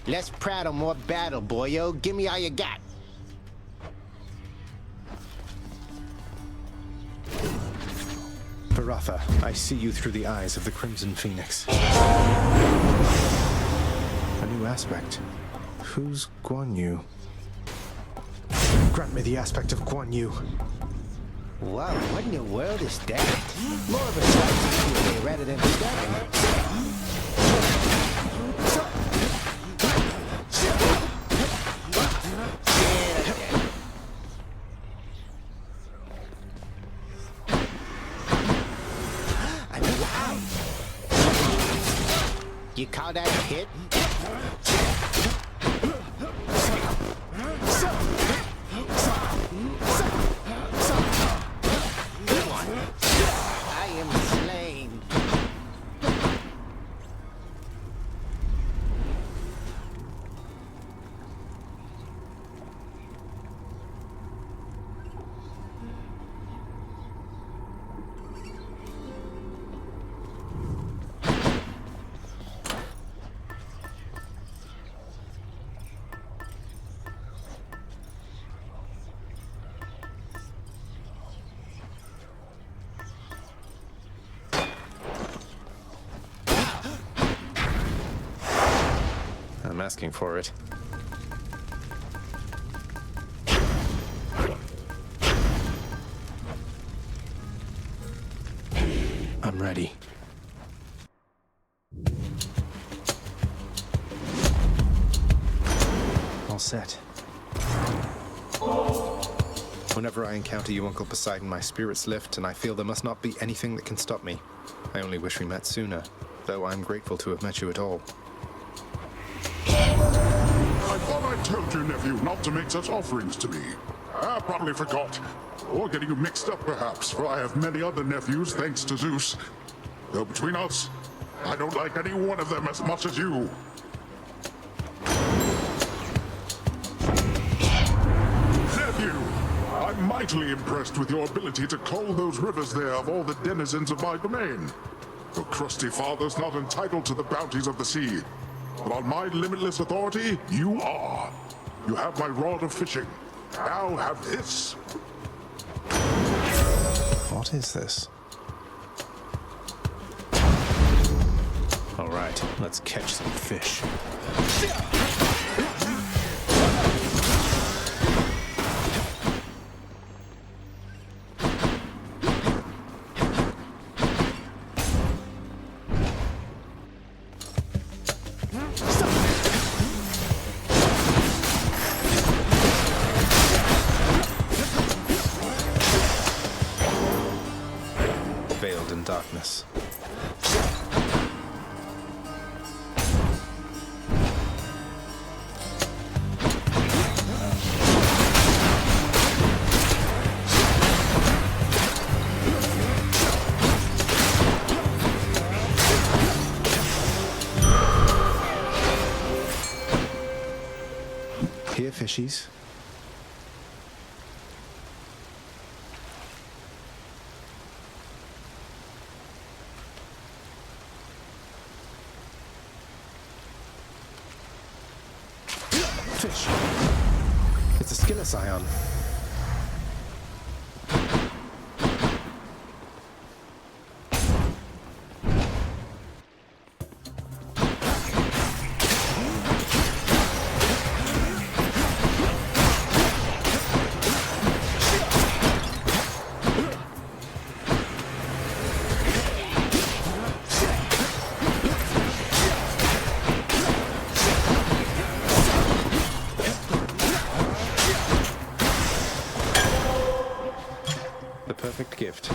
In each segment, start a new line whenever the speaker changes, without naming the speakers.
Less prattle, more battle, boyo. Give me all you got.
Varatha, I see you through the eyes of the Crimson Phoenix. A new aspect. Who's Guan Yu? Grant me the aspect of Guan Yu.
Wow, what in the world is that? More of a sight rather than a step. You call that a hit? Good one. I am slain.
I'm asking for it. I'm ready. All set. Whenever I encounter you, Uncle Poseidon, my spirits lift, and I feel there must not be anything that can stop me. I only wish we met sooner, though I'm grateful to have met you at all.
I thought I told your nephew not to make such offerings to me. I probably forgot. Or getting you mixed up, perhaps, for I have many other nephews, thanks to Zeus. Though between us, I don't like any one of them as much as you. Nephew, I'm mightily impressed with your ability to cull those rivers there of all the denizens of my domain. Your crusty father's not entitled to the bounties of the sea. But on my limitless authority, you are. You have my rod of fishing. Now have this.
What is this? All right, let's catch some fish. Veiled in darkness. Here, fishies. Fish. It's a Skilla Scion. The perfect gift.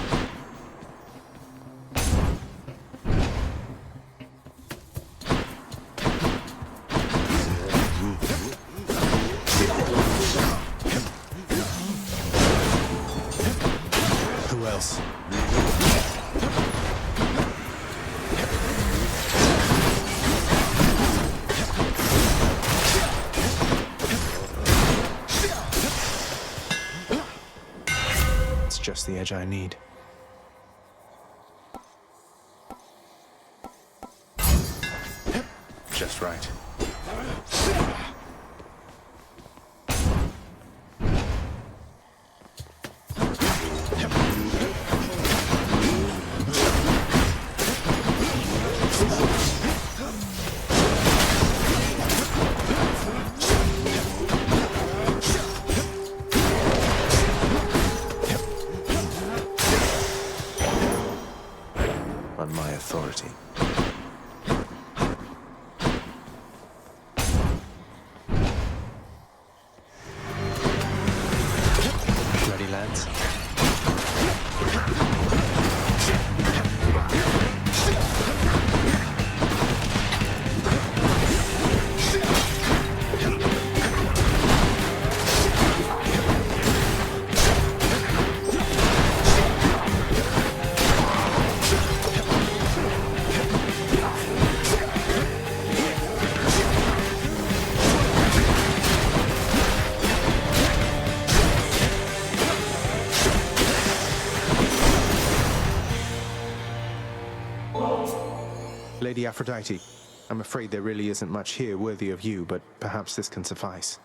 Who else? It's just the edge I need. Just right.
On my authority. Ready, lads?
Lady Aphrodite, I'm afraid there really isn't much here worthy of you, but perhaps this can suffice.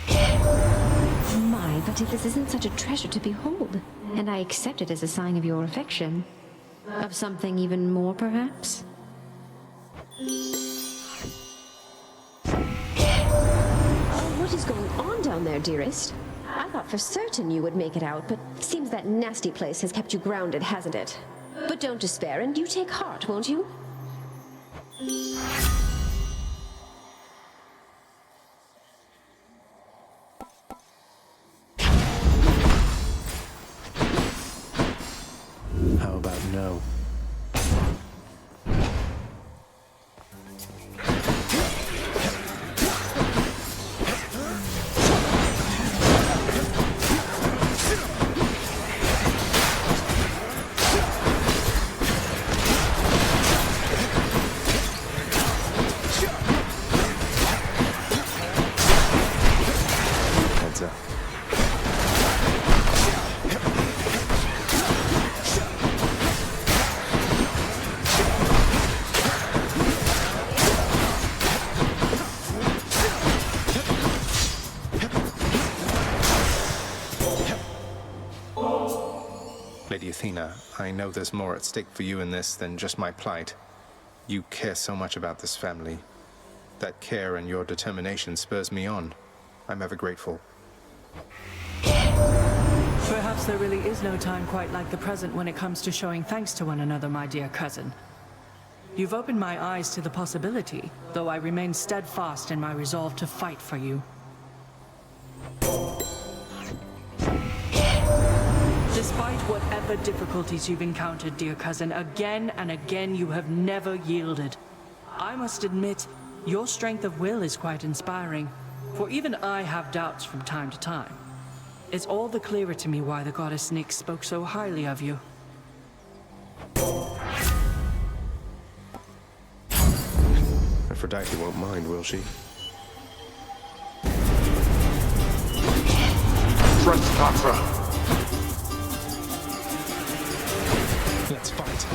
My, but if this isn't such a treasure to behold, and I accept it as a sign of your affection. Of something even more, perhaps?
What is going on down there, dearest? I thought for certain you would make it out, but seems that nasty place has kept you grounded, hasn't it? But don't despair, and you take heart, won't you?
How about no? Heads up.
Lady Athena, I know there's more at stake for you in this than just my plight. You care so much about this family. That care and your determination spurs me on. I'm ever grateful.
Perhaps there really is no time quite like the present when it comes to showing thanks to one another, my dear cousin. You've opened my eyes to the possibility, though I remain steadfast in my resolve to fight for you. Despite whatever difficulties you've encountered, dear cousin, again and again you have never yielded. I must admit, your strength of will is quite inspiring, for even I have doubts from time to time. It's all the clearer to me why the goddess Nyx spoke so highly of you.
Aphrodite won't mind, will she?
Trespasser!
Let's fight.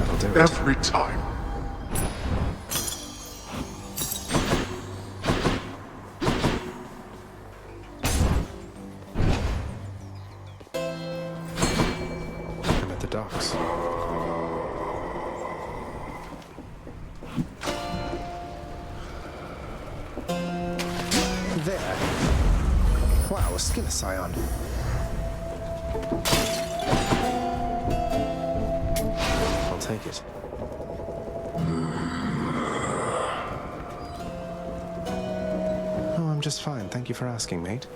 That'll do it.
Every time.
I'm at the docks. There. Wow, a skill scion.
I'll take it.
Oh, I'm just fine. Thank you for asking, mate.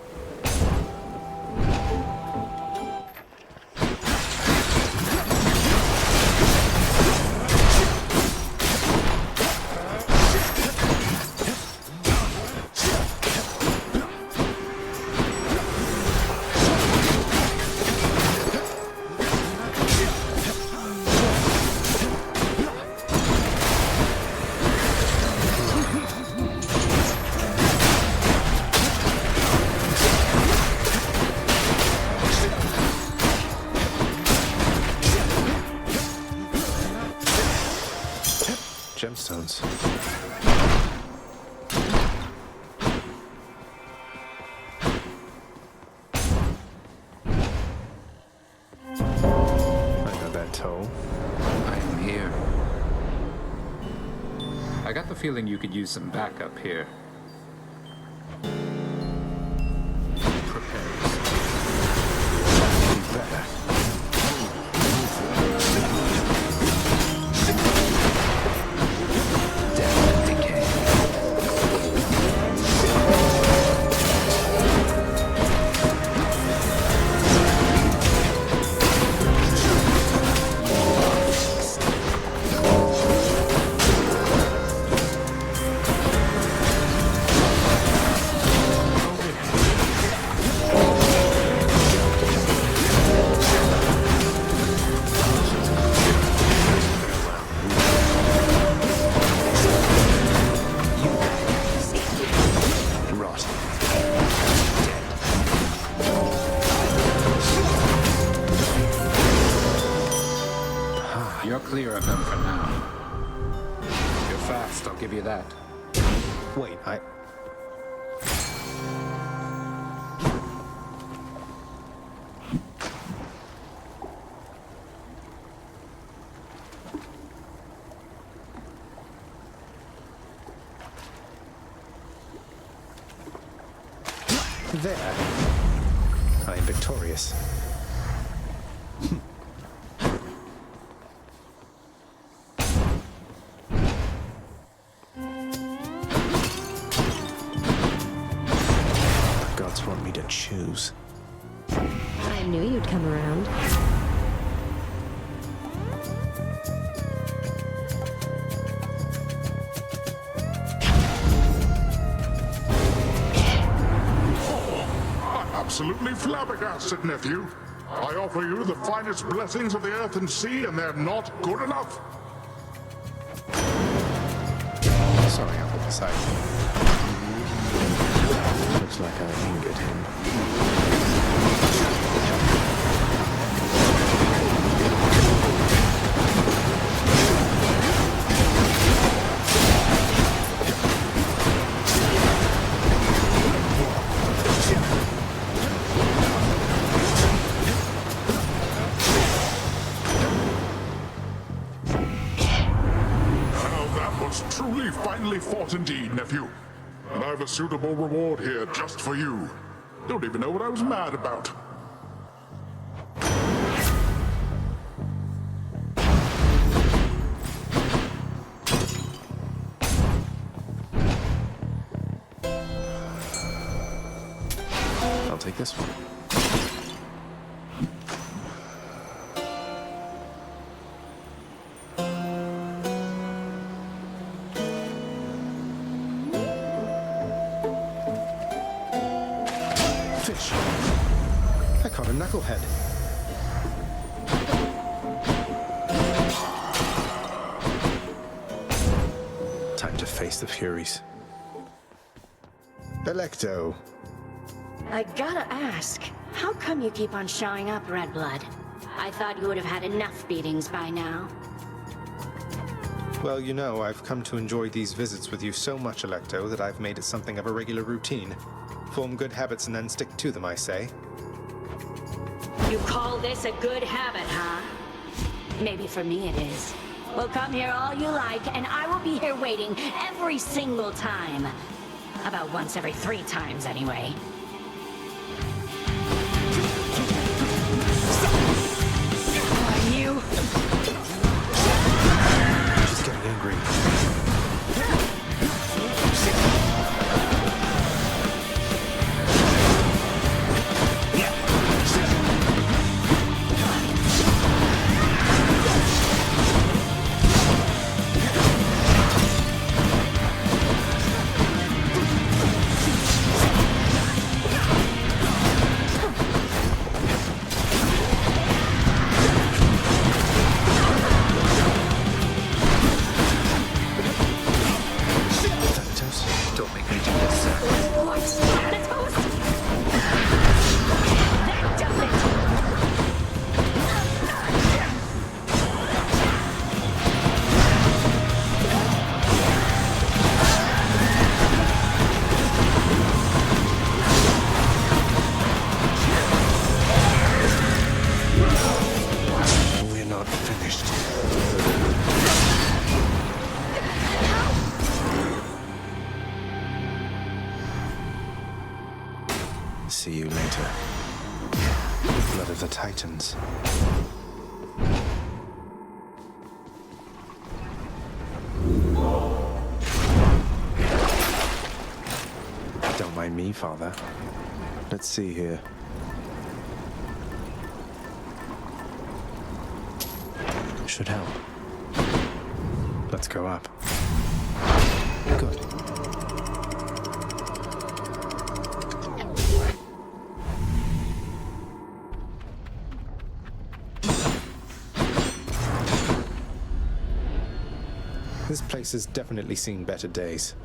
Gemstones. I know that toll.
I am here. I got the feeling you could use some backup here. Prepare yourself.
Be better.
Death and decay. Rot.
You're clear of them for now. You're fast, I'll give you that.
Wait, There. I am victorious. The gods want me to choose.
I knew you'd come around.
I'm absolutely flabbergasted, nephew. I offer you the finest blessings of the earth and sea, and they're not good enough.
Sorry, I'll put aside.
Looks like I angered him.
Now that was truly finely fought indeed, nephew. And I've a suitable reward here just for you. Don't even know what I was mad about.
I'll take this one.
Fish. I caught a knucklehead. Time to face the Furies. Electo.
I gotta ask, how come you keep on showing up, Redblood? I thought you would have had enough beatings by now.
Well, you know, I've come to enjoy these visits with you so much, Electo, that I've made it something of a regular routine. Form good habits and then stick to them, I say.
You call this a good habit, huh? Maybe for me it is. Well, come here all you like, and I will be here waiting every single time. About once every 3 times, anyway. Are you?
She's getting angry.
See you later.
Blood of the Titans.
Don't mind me, Father. Let's see here. Should help.
Let's go up.
Good.
This place has definitely seen better days.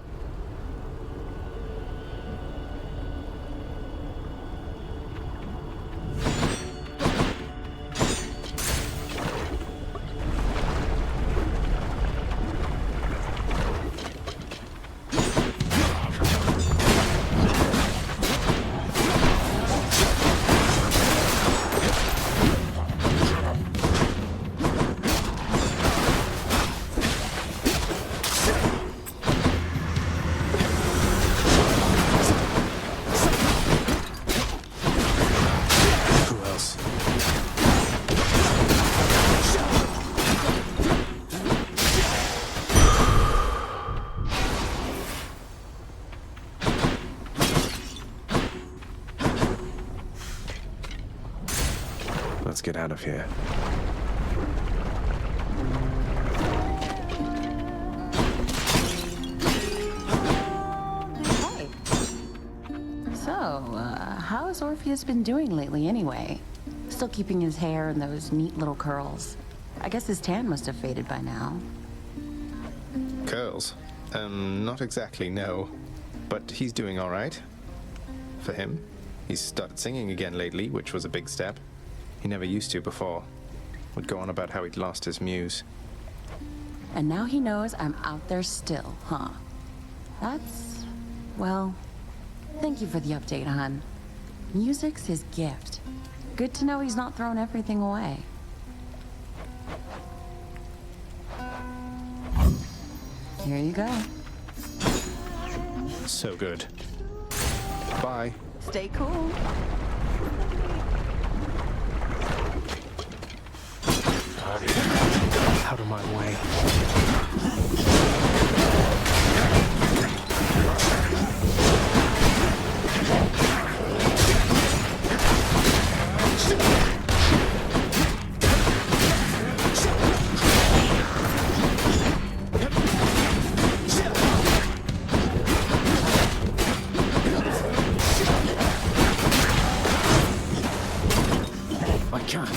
Let's get out of here.
Hey. So, how has Orpheus been doing lately anyway? Still keeping his hair in those neat little curls. I guess his tan must have faded by now.
Curls? Not exactly, no. But he's doing all right. For him. He's started singing again lately, which was a big step. He never used to before. Would go on about how he'd lost his muse.
And now he knows I'm out there still, huh? That's... well... thank you for the update, hon. Music's his gift. Good to know he's not throwing everything away. Here you go.
So good. Bye.
Stay cool.
Out of my way.
I can't.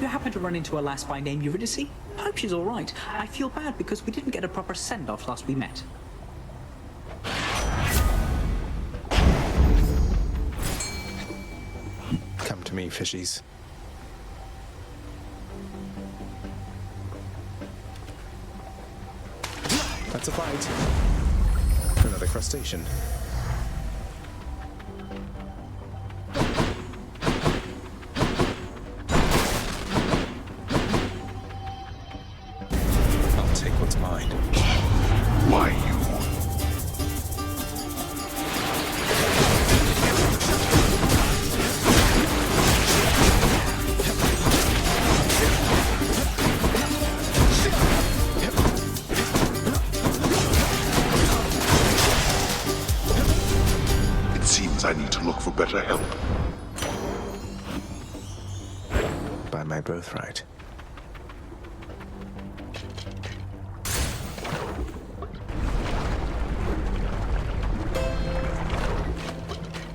You happen to run into a lass by name Eurydice? Hope she's all right. I feel bad because we didn't get a proper send-off last we met.
Come to me, fishies. That's a bite. Another crustacean. What's mine?
Why you? It seems I need to look for better help.
By my birthright.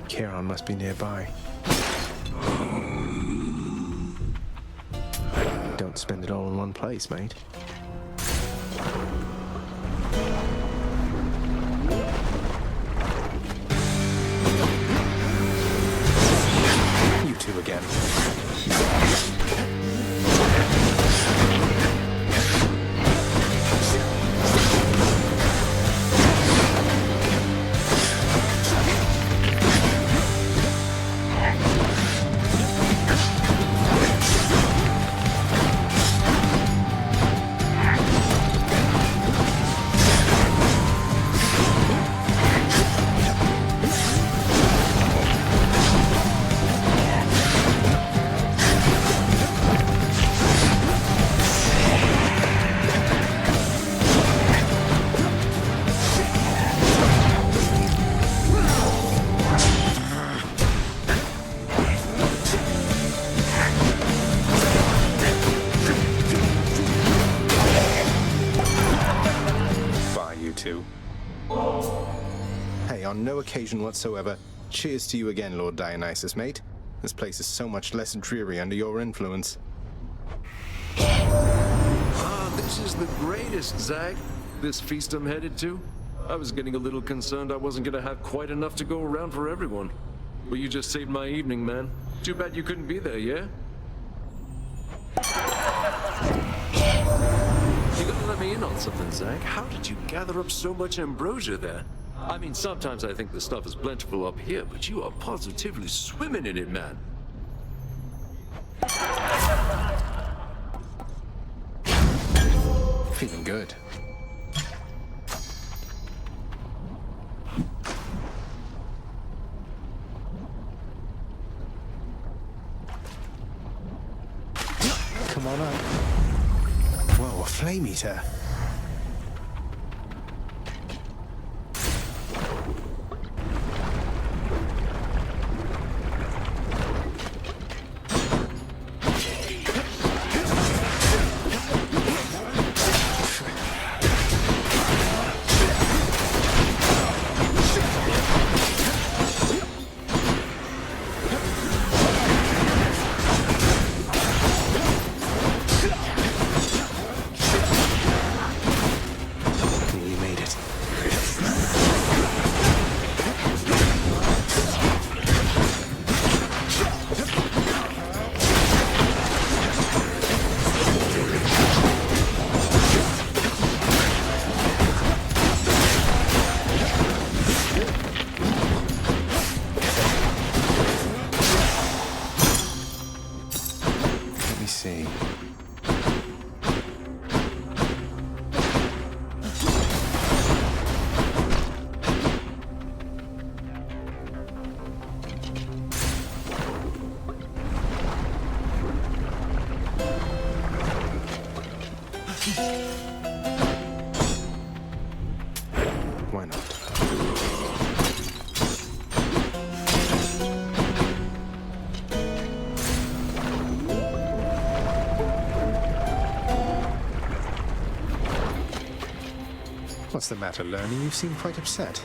Charon must be nearby. Don't spend it all in one place, mate. again.
Hey, on no occasion whatsoever, cheers to you again, Lord Dionysus, mate. This place is so much less dreary under your influence.
Ah, this is the greatest, Zag. This feast I'm headed to. I was getting a little concerned I wasn't gonna have quite enough to go around for everyone. But you just saved my evening, man. Too bad you couldn't be there, yeah? You gotta let me in on something, Zag. How did you gather up so much ambrosia there? I mean, sometimes I think the stuff is plentiful up here, but you are positively swimming in it, man.
Feeling good.
Come on up. Whoa, a flame eater.
Why not? What's the matter, Lerny? You seem quite upset.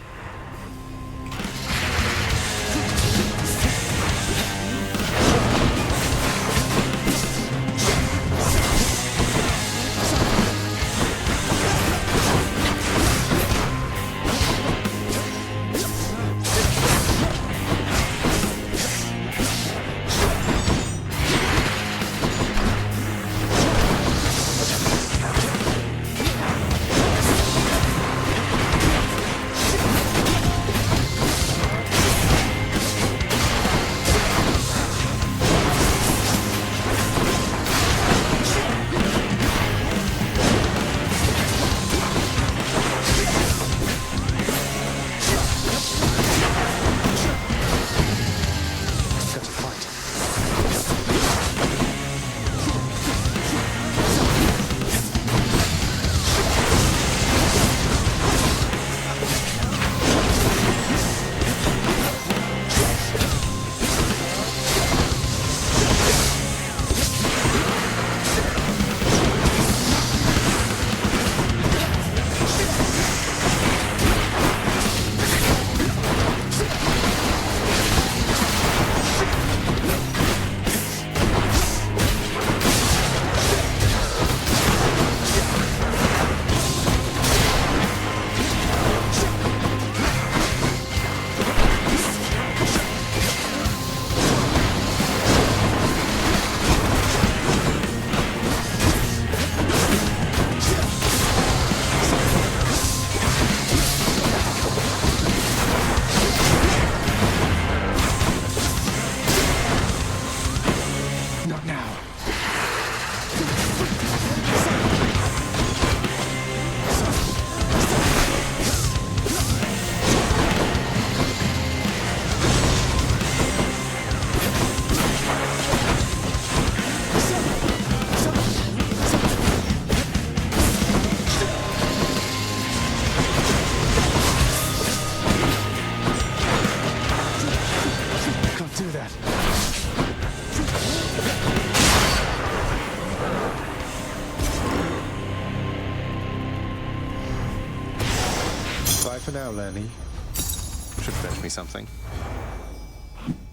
Bye for now, Lenny. Should fetch me something.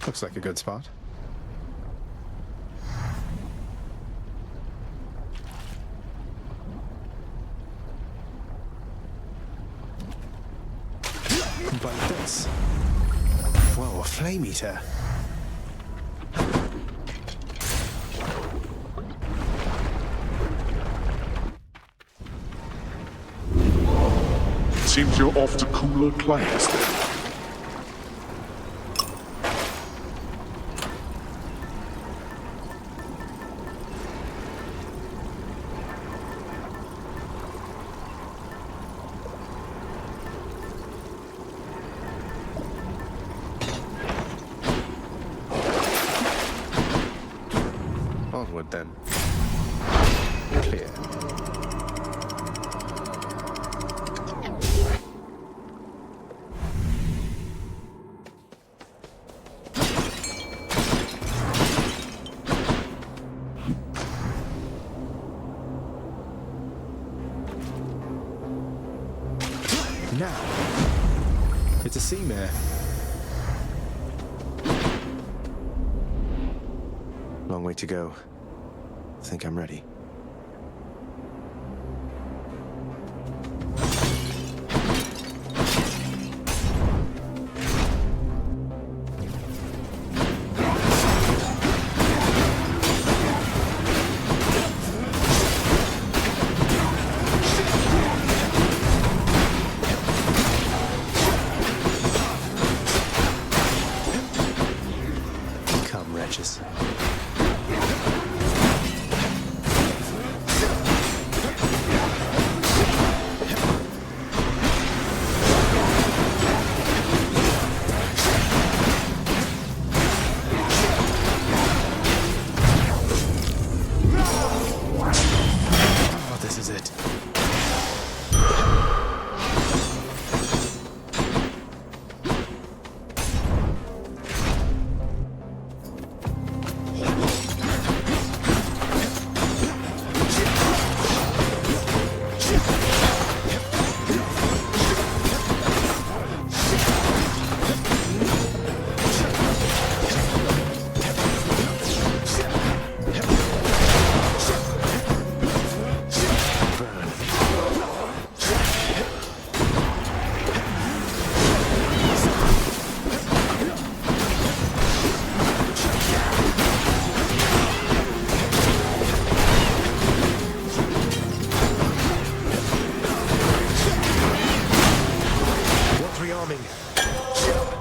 Looks like a good spot. But this... Whoa, a flame eater.
Seems you're off to cooler climates then.
Onward then. Clear. Now, it's a sea mare.
Long way to go. Think I'm ready.
Come, wretches. Oh, this is it.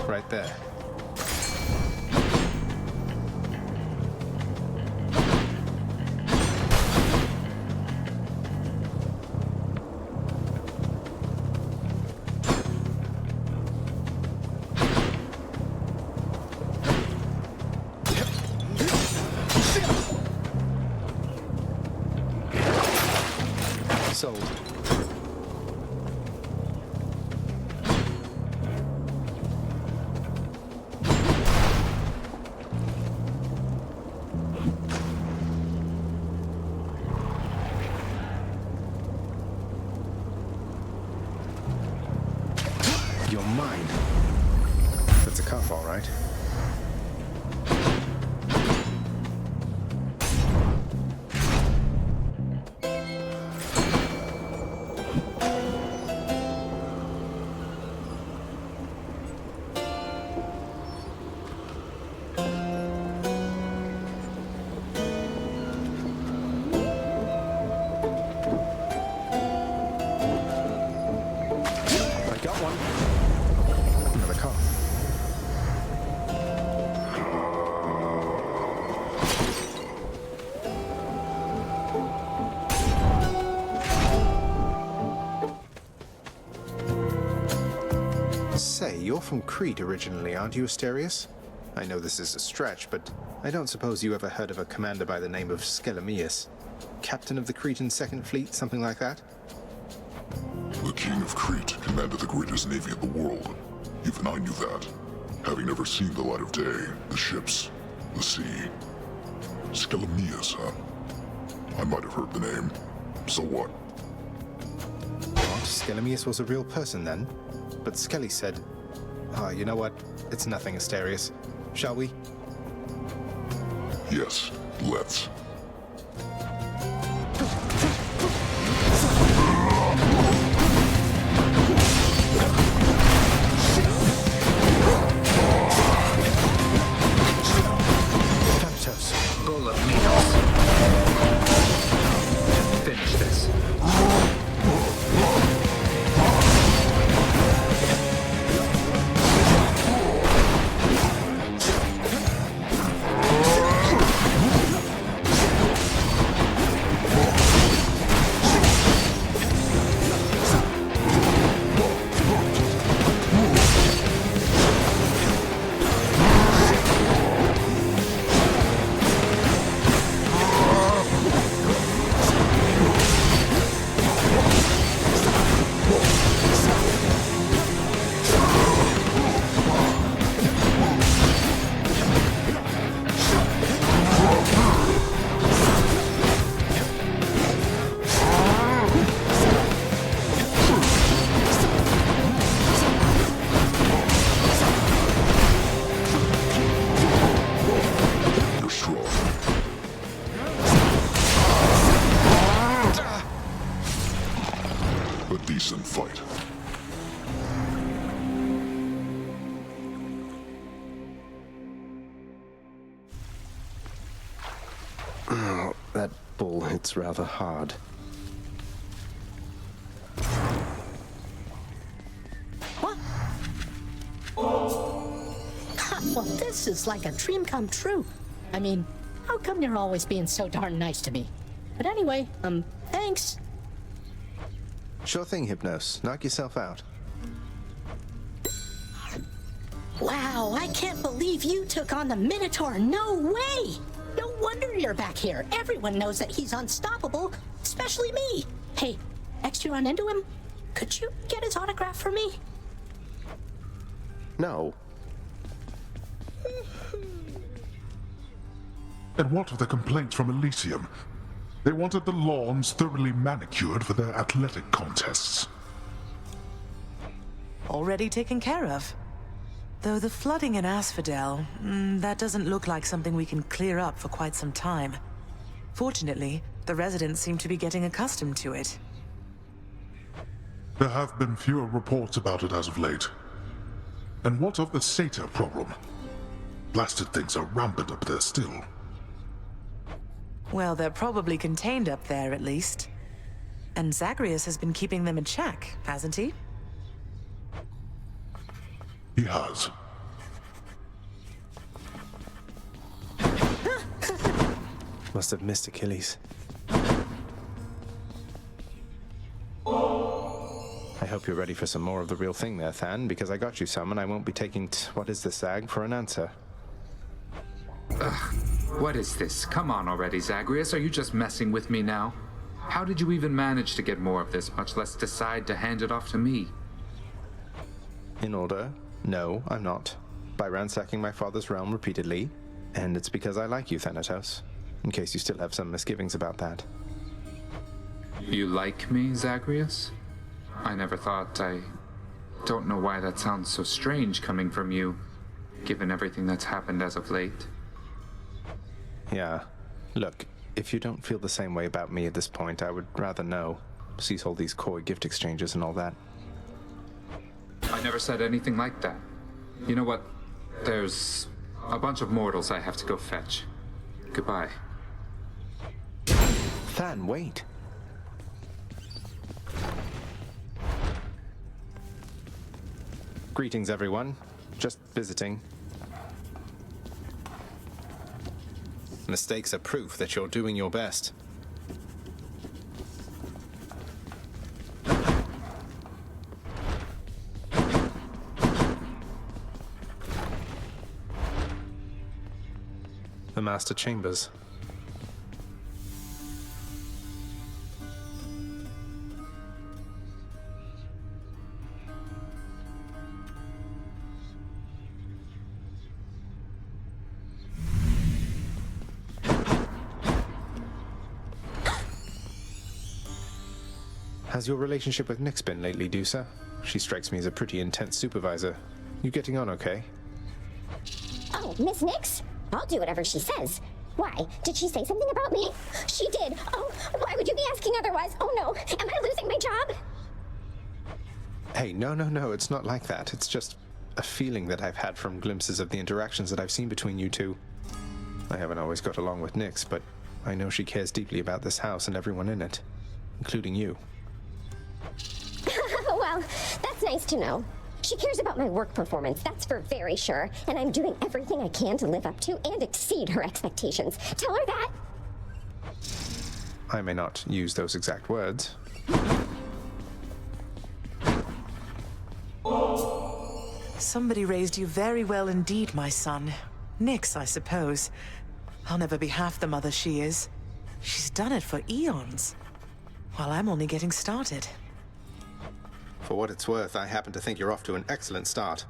Right there. Sold. You're mine. That's a cuff, all right. I got one. Another car. Say, you're from Crete originally, aren't you, Asterius? I know this is a stretch, but I don't suppose you ever heard of a commander by the name of Skelemius? Captain of the Cretan Second Fleet, something like that?
The king of Crete commanded the greatest navy in the world. Even I knew that, having never seen the light of day, the ships, the sea. Skelemius, huh? I might have heard the name. So what?
What? Skelemius was a real person then? but Skelly said... you know what? It's nothing, Asterius. Shall we?
Yes, let's.
Bull of Minos. Finish this. Decent fight.
Oh, that bull hits rather hard.
What? Well, this is like a dream come true. I mean, how come you're always being so darn nice to me? But anyway, thanks.
Sure thing, Hypnos. Knock yourself out.
Wow, I can't believe you took on the Minotaur. No way! No wonder you're back here. Everyone knows that he's unstoppable, especially me. Hey, next you run into him, could you get his autograph for me?
No.
And what of the complaints from Elysium? They wanted the lawns thoroughly manicured for their athletic contests.
Already taken care of. Though the flooding in Asphodel, that doesn't look like something we can clear up for quite some time. Fortunately, the residents seem to be getting accustomed to it.
There have been fewer reports about it as of late. And what of the satyr problem? Blasted things are rampant up there still.
Well, they're probably contained up there, at least. And Zagreus has been keeping them in check, hasn't he?
He has.
Must have missed Achilles.
I hope you're ready for some more of the real thing there, Than, because I got you some and I won't be taking what is this, Zag, for an answer.
Ugh. What is this? Come on already, Zagreus. Are you just messing with me now? How did you even manage to get more of this, much less decide to hand it off to me?
In order, no, I'm not. By ransacking my father's realm repeatedly, and it's because I like you, Thanatos, in case you still have some misgivings about that.
You like me, Zagreus? I never thought. I don't know why that sounds so strange coming from you, given everything that's happened as of late.
Yeah. Look, if you don't feel the same way about me at this point, I would rather know. Cease all these coy gift exchanges and all that.
I never said anything like that. You know what? There's a bunch of mortals I have to go fetch. Goodbye.
Than, wait. Greetings, everyone. Just visiting. Mistakes are proof that you're doing your best. The Master Chambers. Has your relationship with Nyx been lately, Dusa? She strikes me as a pretty intense supervisor. You getting on okay?
Oh, Miss Nix? I'll do whatever she says. Why? Did she say something about me? She did. Oh, why would you be asking otherwise? Oh no, am I losing my job?
Hey, no, it's not like that. It's just a feeling that I've had from glimpses of the interactions that I've seen between you two. I haven't always got along with Nix, but I know she cares deeply about this house and everyone in it, including you.
Well, that's nice to know. She cares about my work performance, that's for very sure, and I'm doing everything I can to live up to and exceed her expectations. Tell her that.
I may not use those exact words.
Somebody raised you very well indeed, my son. Nix, I suppose. I'll never be half the mother she is. She's done it for eons, while I'm only getting started.
For what it's worth, I happen to think you're off to an excellent start.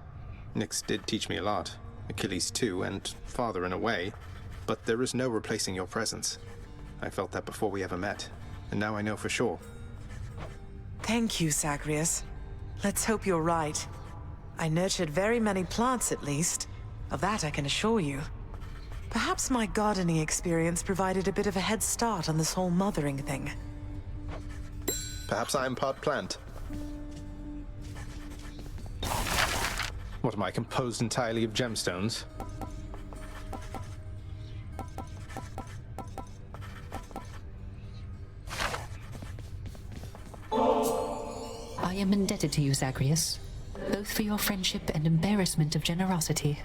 Nix did teach me a lot. Achilles too, and father in a way. But there is no replacing your presence. I felt that before we ever met, and now I know for sure.
Thank you, Zagreus. Let's hope you're right. I nurtured very many plants, at least. Of that I can assure you. Perhaps my gardening experience provided a bit of a head start on this whole mothering thing.
Perhaps I'm part plant. What am I, composed entirely of gemstones?
I am indebted to you, Zagreus, both for your friendship and embarrassment of generosity.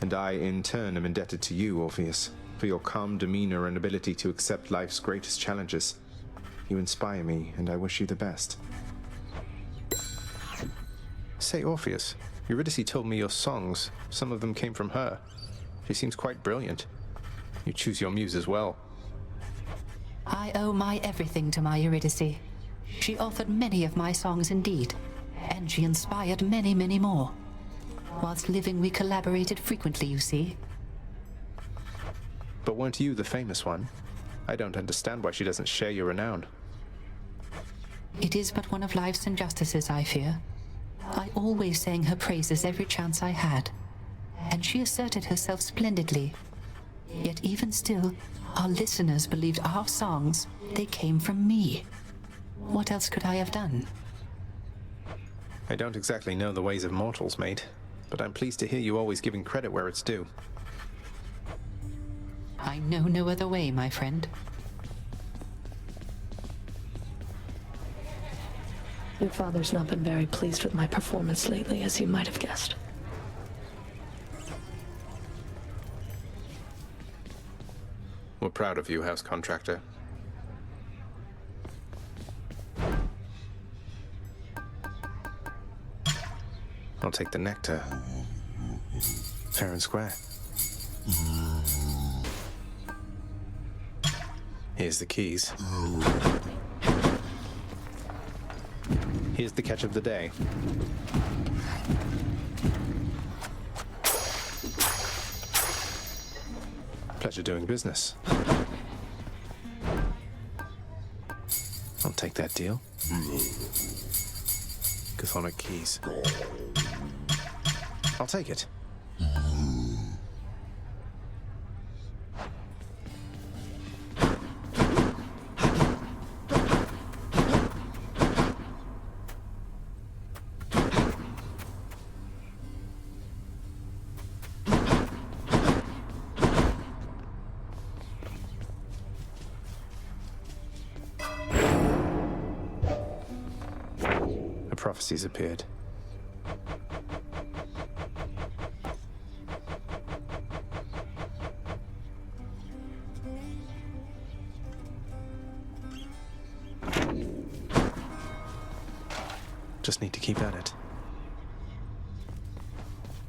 And I, in turn, am indebted to you, Orpheus, for your calm demeanor and ability to accept life's greatest challenges. You inspire me, and I wish you the best. Say, Orpheus, Eurydice told me your songs, some of them came from her. She seems quite brilliant. You choose your muse as well.
I owe my everything to my Eurydice. She authored many of my songs indeed, and she inspired many, many more. Whilst living, we collaborated frequently, you see.
But weren't you the famous one? I don't understand why she doesn't share your renown.
It is but one of life's injustices, I fear. I always sang her praises every chance I had, and she asserted herself splendidly. Yet even still, our listeners believed our songs, they came from me. What else could I have done?
I don't exactly know the ways of mortals, mate, but I'm pleased to hear you always giving credit where it's due.
I know no other way, my friend.
Your father's not been very pleased with my performance lately, as you might have guessed.
We're proud of you, house contractor. I'll take the nectar. Fair and square. Here's the keys. Here's the catch of the day. Pleasure doing business. I'll take that deal. Chthonic keys. I'll take it. A prophecy's appeared. Just need to keep at it.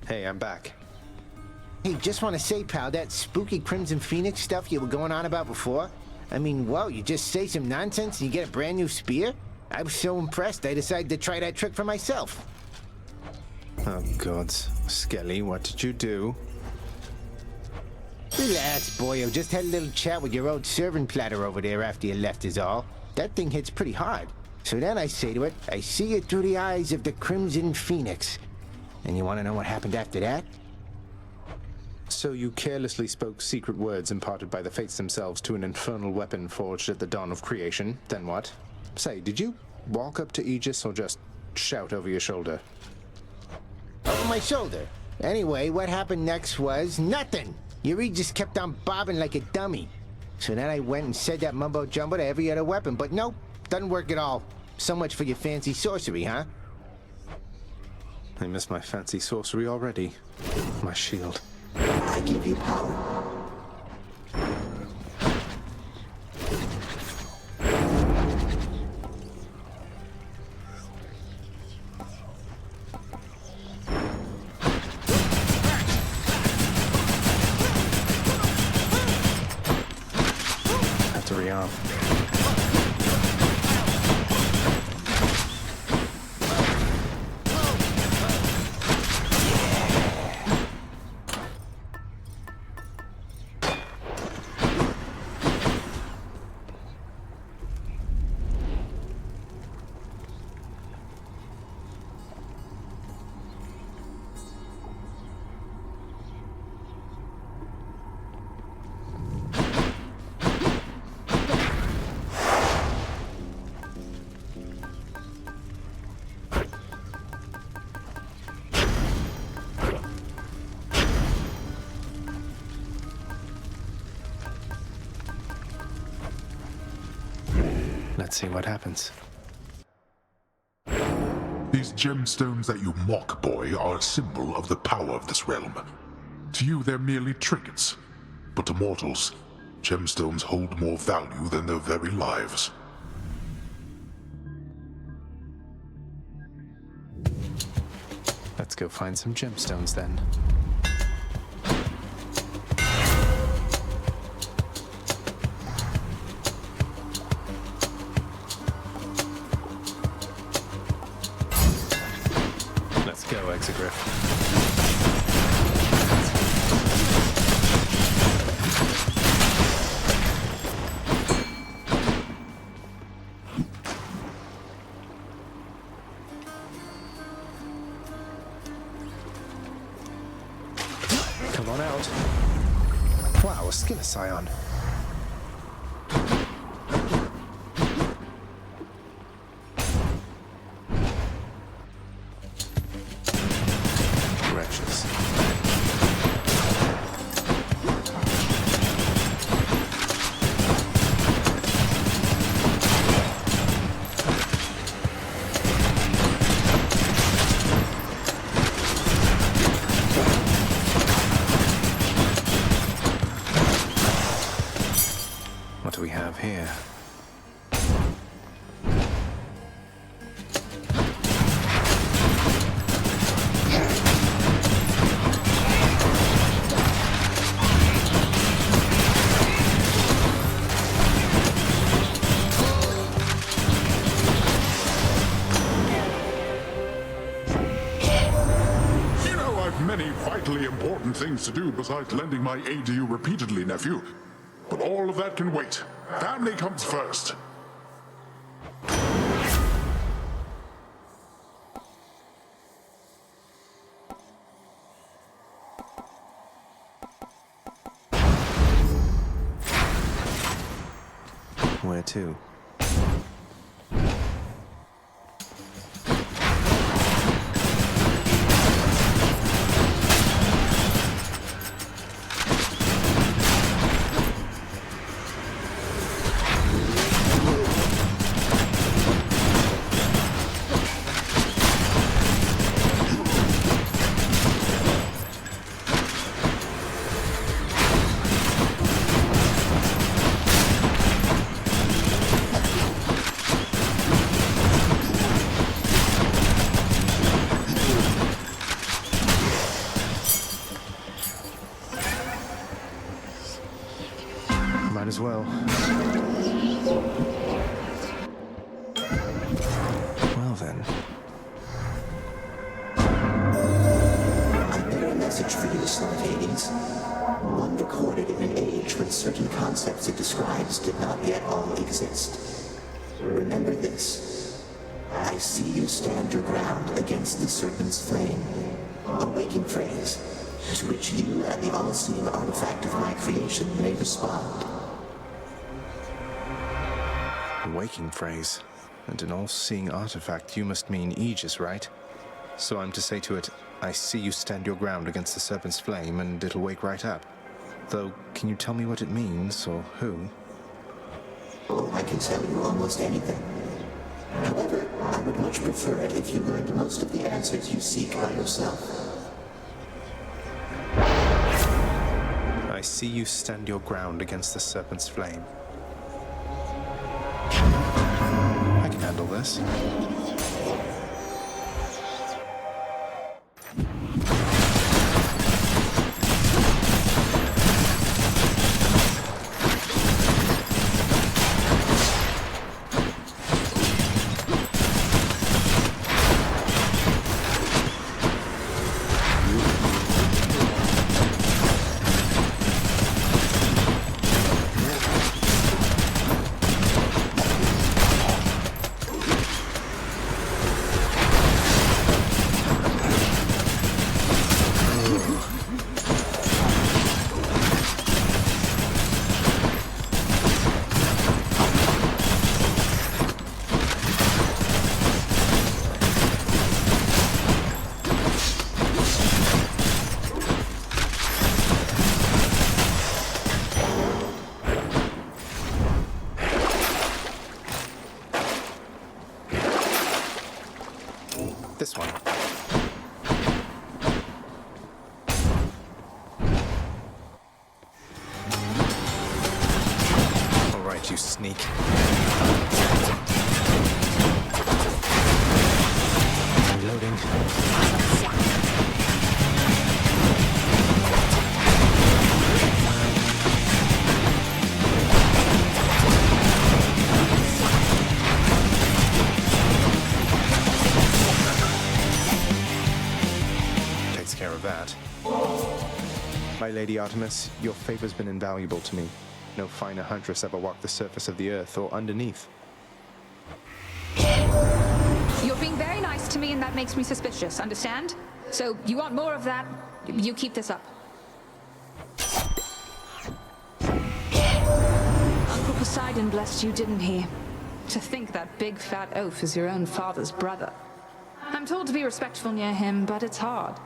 Hey, I'm back.
Hey, just want to say, pal, that spooky Crimson Phoenix stuff you were going on about before? I mean, whoa, you just say some nonsense and you get a brand new spear? I was so impressed, I decided to try that trick for myself.
Oh, gods. Skelly, what did you do?
Relax, boyo. Just had a little chat with your old servant platter over there after you left is all. That thing hits pretty hard. So then I say to it, I see it through the eyes of the Crimson Phoenix. And you want to know what happened after that?
So you carelessly spoke secret words imparted by the fates themselves to an infernal weapon forged at the dawn of creation. Then what? Say, did you walk up to Aegis or just shout over your shoulder?
Over my shoulder. Anyway, what happened next was nothing. Yuri just kept on bobbing like a dummy. So then I went and said that mumbo-jumbo to every other weapon, but nope, doesn't work at all. So much for your fancy sorcery, huh?
I miss my fancy sorcery already. My shield.
I give you power.
Have to rearm. Let's see what happens.
These gemstones that you mock, boy, are a symbol of the power of this realm. To you, they're merely trinkets. But to mortals, gemstones hold more value than their very lives.
Let's go find some gemstones then. Let's go, Exegriff. Come on out. Wow, a skin scion. Wretches. What do we have here?
You know I've many vitally important things to do besides lending my aid to you repeatedly, nephew. But all of that can wait. Family comes first.
Where to? Might as well. Well then.
I bear a message for you, Slave Hades. One recorded in an age when certain concepts it describes did not yet all exist. Remember this. I see you stand your ground against the serpent's flame. A waking phrase, to which you and the all-seeing artifact of my creation may respond.
A waking phrase, and an all-seeing artifact, you must mean Aegis, right? So I'm to say to it, I see you stand your ground against the serpent's flame, and it'll wake right up. Though, can you tell me what it means, or who?
Oh, I can tell you almost anything. However, I would much prefer it if you learned most of the answers you seek by yourself.
I see you stand your ground against the serpent's flame. I can handle this. This one. All right, you sneak. Reloading. Care of that. My Lady Artemis, your favor's been invaluable to me. No finer huntress ever walked the surface of the earth or underneath.
You're being very nice to me, and that makes me suspicious, understand? So, you want more of that? You keep this up. Uncle Poseidon blessed you, didn't he? To think that big fat oaf is your own father's brother. I'm told to be respectful near him, but it's hard.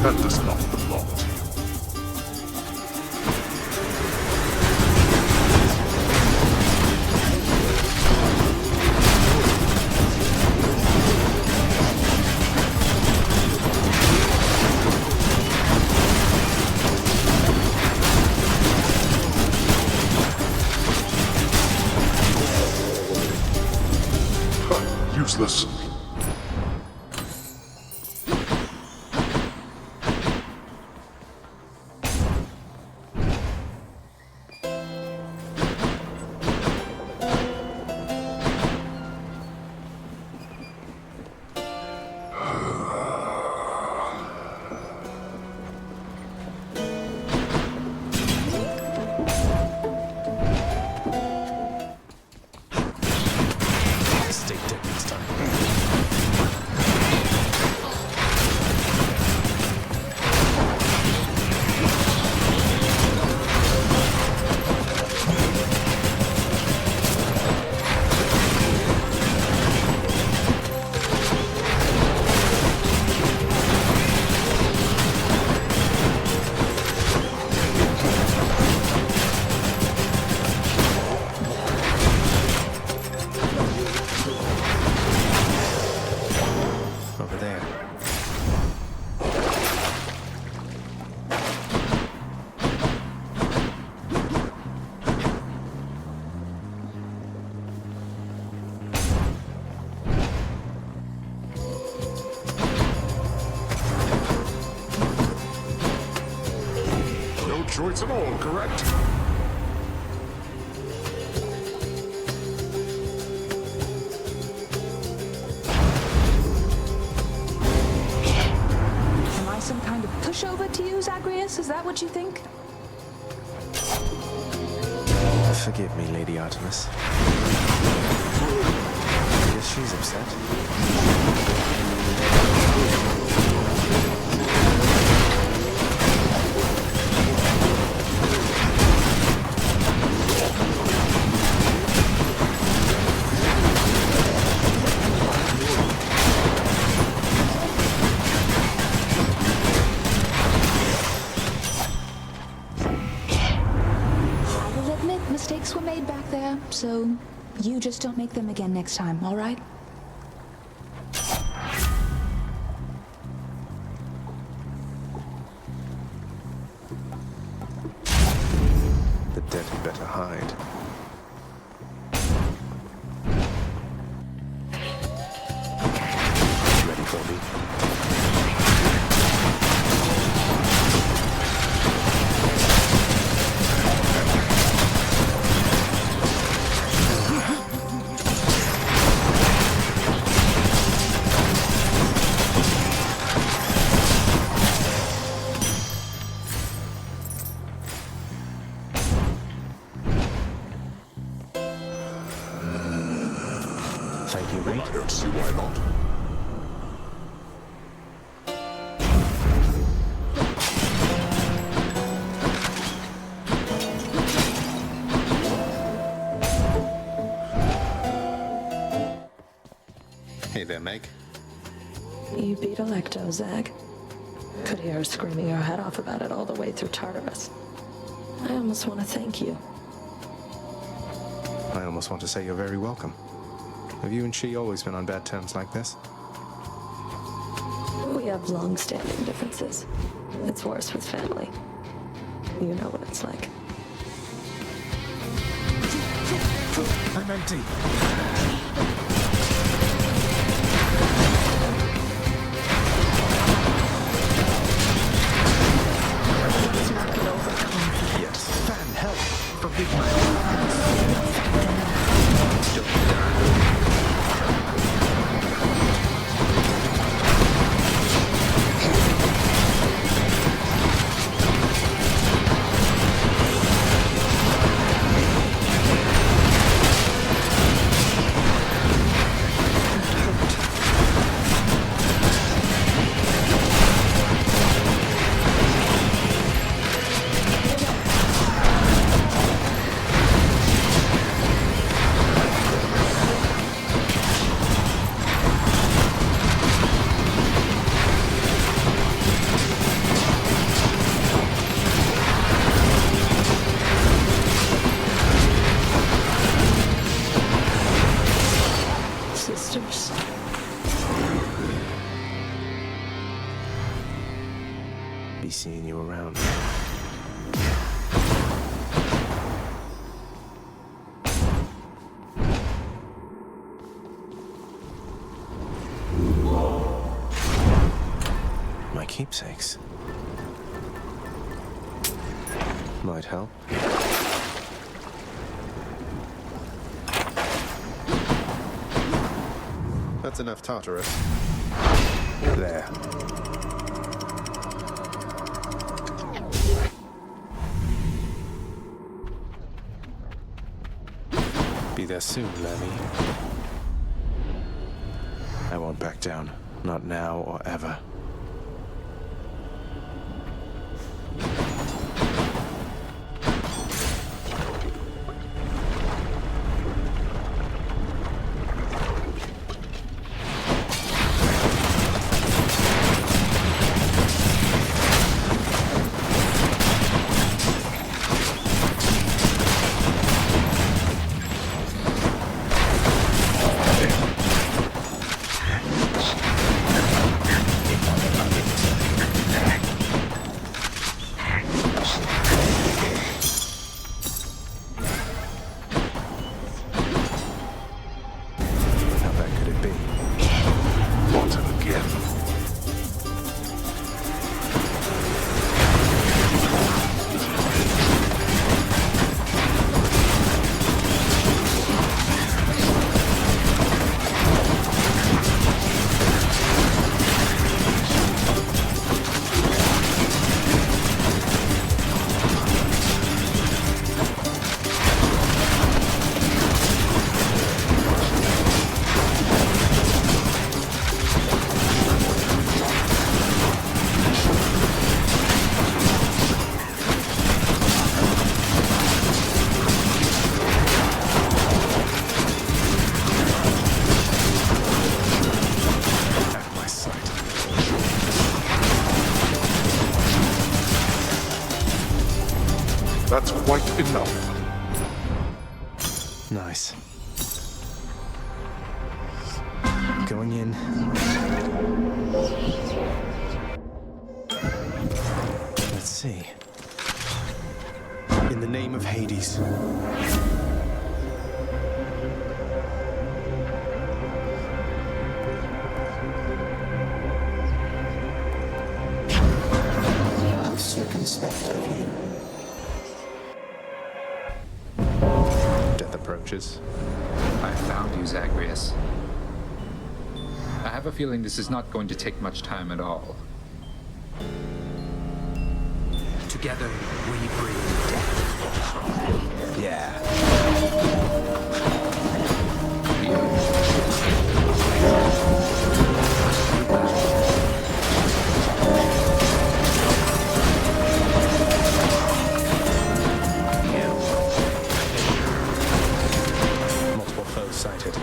That does not belong. Useless.
Stay dead next time.
over there.
No choice at all, correct?
Am I some kind of pushover to you, Zagreus? Is that what you think?
Forgive me, Lady Artemis. Yes, she's upset.
I will admit mistakes were made back there, so you just don't make them again next time, all right?
The dead had better hide. Ready for me? Thank you, mate.
I don't see why not.
Hey there, Meg.
You beat Electo, Zag. Could hear her screaming her head off about it all the way through Tartarus. I almost want to thank you.
I almost want to say you're very welcome. Have you and she always been on bad terms like this?
We have long-standing differences. It's worse with family. You know what it's like.
I'm empty. Yes. Fan, help! Forgive my
Sisters.
Be seeing you around. My keepsakes. Might help.
That's enough Tartarus.
There. Be there soon, Lemmy. I won't back down. Not now or ever.
That's quite enough.
Nice. Going in. Let's see. In the name of Hades.
How circumspect of you.
Death approaches.
I found you, Zagreus. I have a feeling this is not going to take much time at all.
Together, we bring death.
Yeah.
Multiple foes sighted.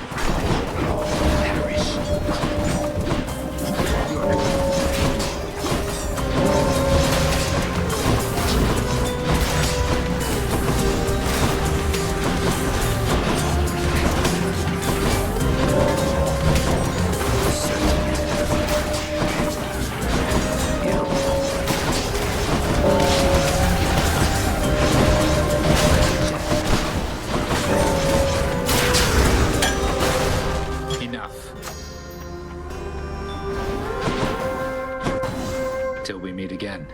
Enough. Till we meet again.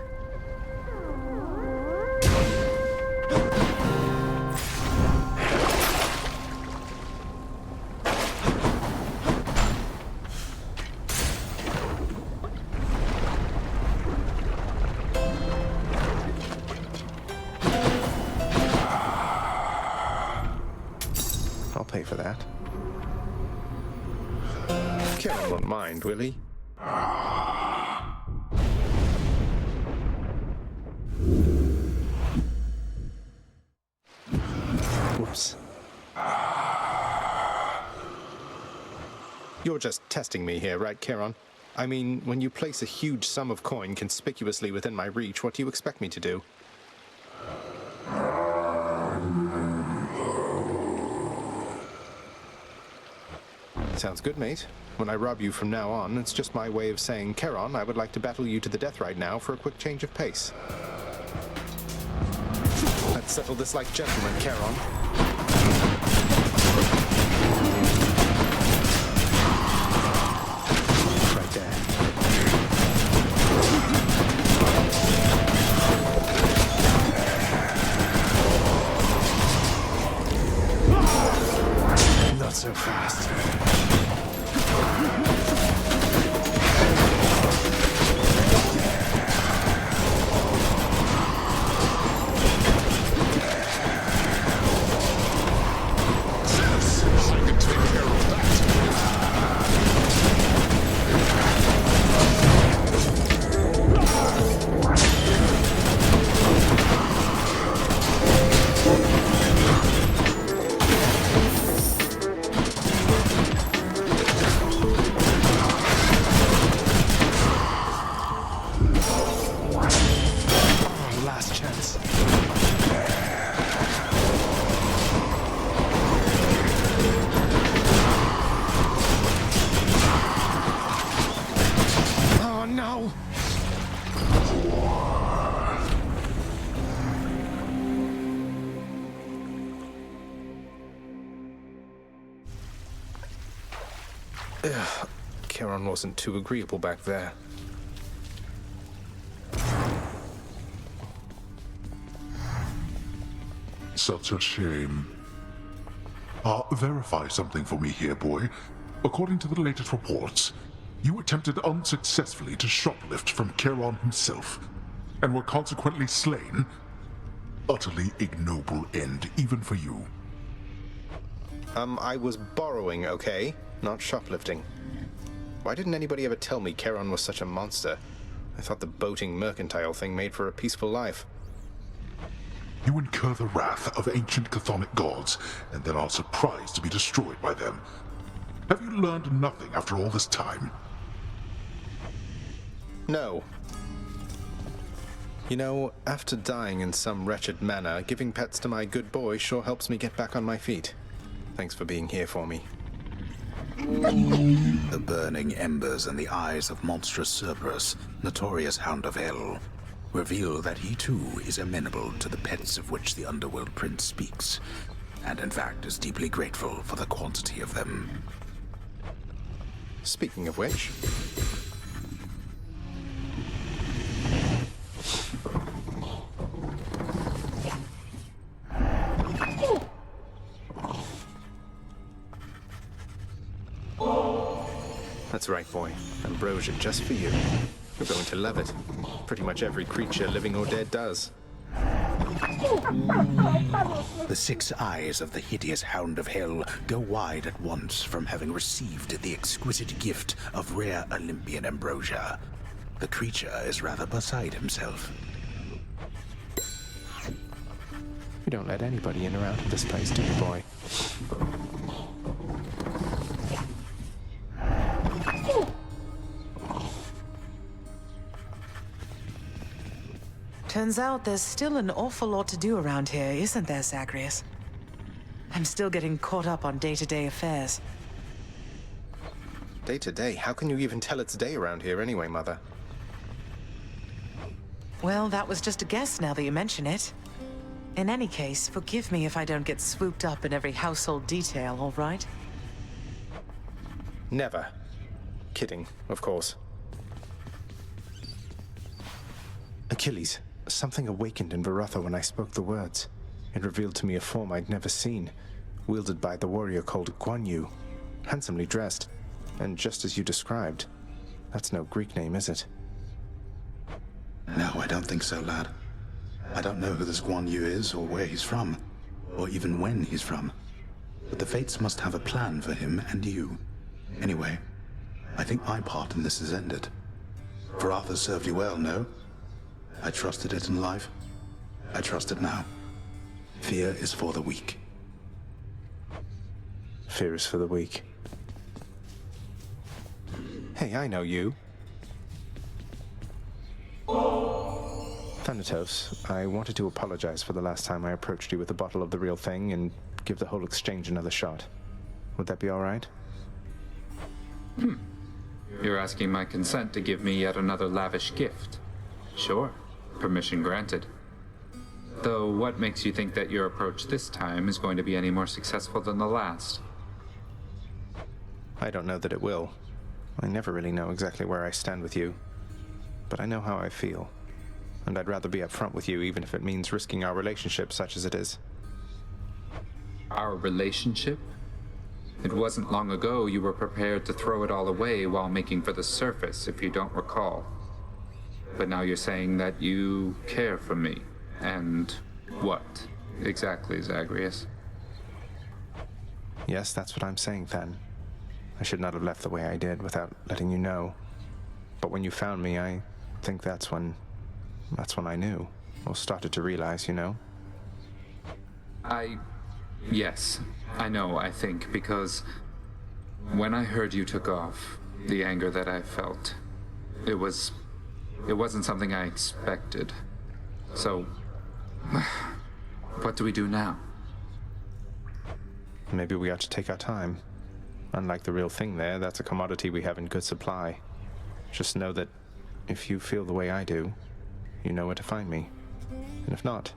I'll pay for that. Karen won't mind, will he?
Whoops.
You're just testing me here, right, Charon? I mean, when you place a huge sum of coin conspicuously within my reach, what do you expect me to do? Sounds good, mate. When I rob you from now on, it's just my way of saying, Charon, I would like to battle you to the death right now for a quick change of pace. Let's settle this like gentlemen, Charon. Right there.
Not so fast. Last chance.
Oh, no! Ugh, Charon wasn't too agreeable back there.
Such a shame. Verify something for me here, boy. According to the latest reports, you attempted unsuccessfully to shoplift from Charon himself, and were consequently slain. Utterly ignoble end, even for you.
I was borrowing, okay? Not shoplifting. Why didn't anybody ever tell me Charon was such a monster? I thought the boating mercantile thing made for a peaceful life.
You incur the wrath of ancient chthonic gods, and then are surprised to be destroyed by them. Have you learned nothing after all this time?
No. You know, after dying in some wretched manner, giving pets to my good boy sure helps me get back on my feet. Thanks for being here for me.
The burning embers in the eyes of monstrous Cerberus, notorious Hound of Hell, reveal that he too is amenable to the pets of which the Underworld Prince speaks, and in fact is deeply grateful for the quantity of them.
Speaking of which... That's right, boy. Ambrosia just for you. You're going to love it. Pretty much every creature, living or dead, does.
The 6 eyes of the hideous Hound of Hell go wide at once from having received the exquisite gift of rare Olympian ambrosia. The creature is rather beside himself.
You don't let anybody in or out of this place, do you, boy?
Turns out there's still an awful lot to do around here, isn't there, Zagreus? I'm still getting caught up on day-to-day affairs.
Day to day? How can you even tell it's day around here anyway, Mother?
Well, that was just a guess now that you mention it. In any case, forgive me if I don't get swooped up in every household detail, all right?
Never. Kidding, of course.
Achilles, something awakened in Varotha when I spoke the words. It revealed to me a form I'd never seen, wielded by the warrior called Guan Yu, handsomely dressed, and just as you described. That's no Greek name, is it?
No, I don't think so, lad. I don't know who this Guan Yu is, or where he's from, or even when he's from. But the Fates must have a plan for him and you. Anyway, I think my part in this is ended. Varatha served you well, no? I trusted it in life. I trust it now. Fear is for the weak.
Fear is for the weak.
Hey, I know you.
Thanatos, I wanted to apologize for the last time I approached you with a bottle of the real thing and give the whole exchange another shot. Would that be all right?
You're asking my consent to give me yet another lavish gift. Sure. Permission granted. Though what makes you think that your approach this time is going to be any more successful than the last?
I don't know that it will. I never really know exactly where I stand with you. But I know how I feel. And I'd rather be upfront with you even if it means risking our relationship such as it is.
Our relationship? It wasn't long ago you were prepared to throw it all away while making for the surface, if you don't recall. But now you're saying that you care for me. And what exactly, Zagreus?
Yes, that's what I'm saying, Then. I should not have left the way I did without letting you know. But when you found me, I think that's when I knew. Or started to realize, you know?
Yes, I know, I think, because when I heard you took off, the anger that I felt, it wasn't something I expected. So, what do we do now?
Maybe we ought to take our time. Unlike the real thing there, that's a commodity we have in good supply. Just know that if you feel the way I do, you know where to find me. And if not,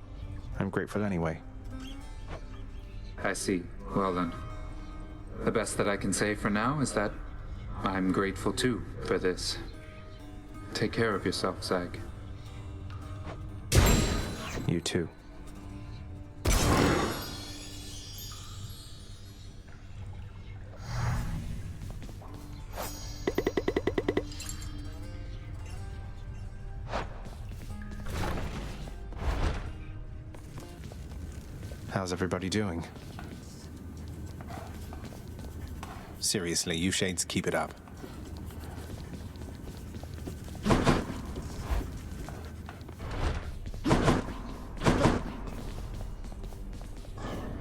I'm grateful anyway.
I see. Well then, the best that I can say for now is that I'm grateful too for this. Take care of yourself, Zag.
You too. How's everybody doing?
Seriously, you shades keep it up.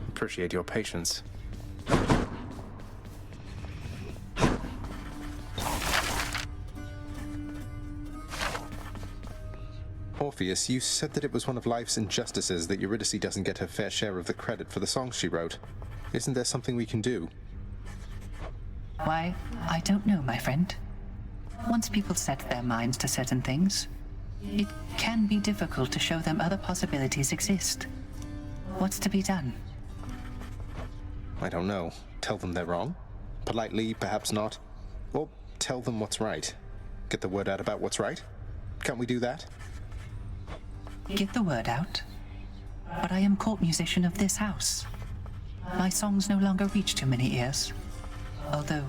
Appreciate your patience.
Orpheus, you said that it was one of life's injustices that Eurydice doesn't get her fair share of the credit for the songs she wrote. Isn't there something we can do?
Why, I don't know, my friend. Once people set their minds to certain things, it can be difficult to show them other possibilities exist. What's to be done?
I don't know. Tell them they're wrong? Politely, perhaps not. Or tell them what's right. Get the word out about what's right? Can't we do that?
Get the word out? But I am court musician of this house. My songs no longer reach too many ears. Although,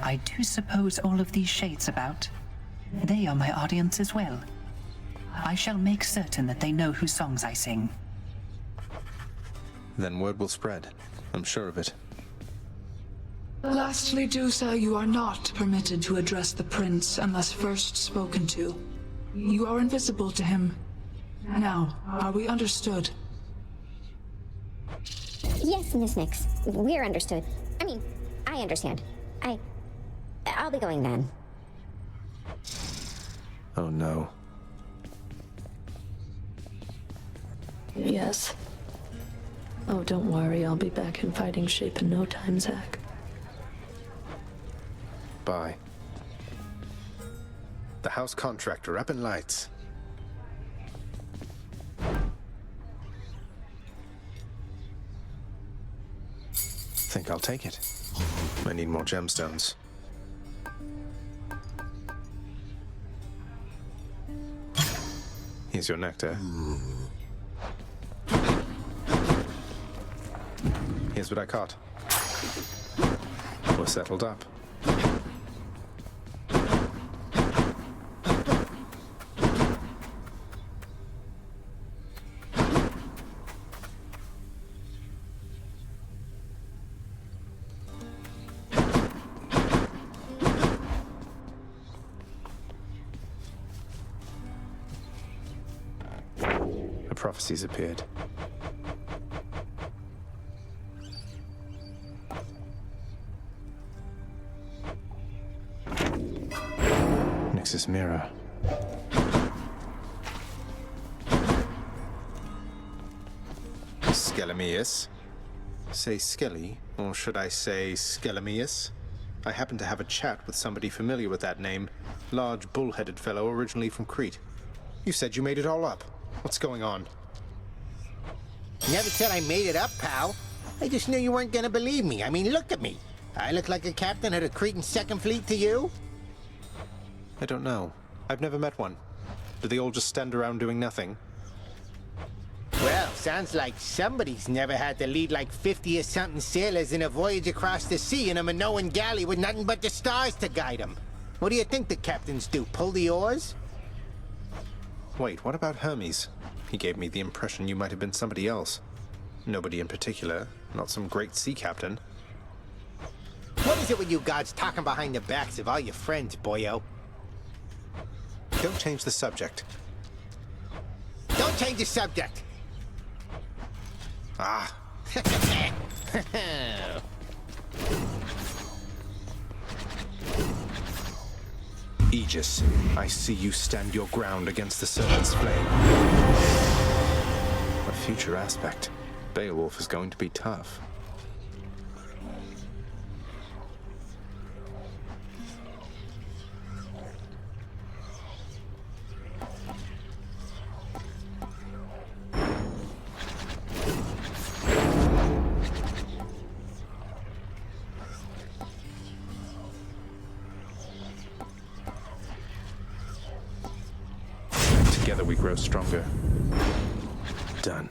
I do suppose all of these shades about, they are my audience as well. I shall make certain that they know whose songs I sing.
Then word will spread. I'm sure of it.
Lastly, Dusa, you are not permitted to address the prince unless first spoken to. You are invisible to him. Now, are we understood?
Yes, Miss Nix. We're understood. I mean, I understand. I'll be going then.
Oh no.
Yes. Oh, don't worry, I'll be back in fighting shape in no time, Zach.
Bye. The house contractor up in lights. Think I'll take it. I need more gemstones. Here's your nectar. Here's what I caught. We're settled up. A prophecy's appeared. Nix's mirror. Skelemius? Say Skelly, or should I say Skelemius? I happen to have a chat with somebody familiar with that name. Large, bull-headed fellow originally from Crete. You said you made it all up. What's going on?
Never said I made it up, pal. I just knew you weren't gonna believe me. I mean, look at me. I look like a captain of the Cretan Second Fleet to you?
I don't know. I've never met one. Do they all just stand around doing nothing?
Well, sounds like somebody's never had to lead like 50 or something sailors in a voyage across the sea in a Minoan galley with nothing but the stars to guide them. What do you think the captains do, pull the oars?
Wait, what about Hermes? He gave me the impression you might have been somebody else. Nobody in particular, not some great sea captain.
What is it with you gods talking behind the backs of all your friends, boyo?
Don't change the subject.
Don't change the subject!
Ah. Aegis, I see you stand your ground against the serpent's flame. A future aspect. Beowulf is going to be tough. Together we grow stronger. Done.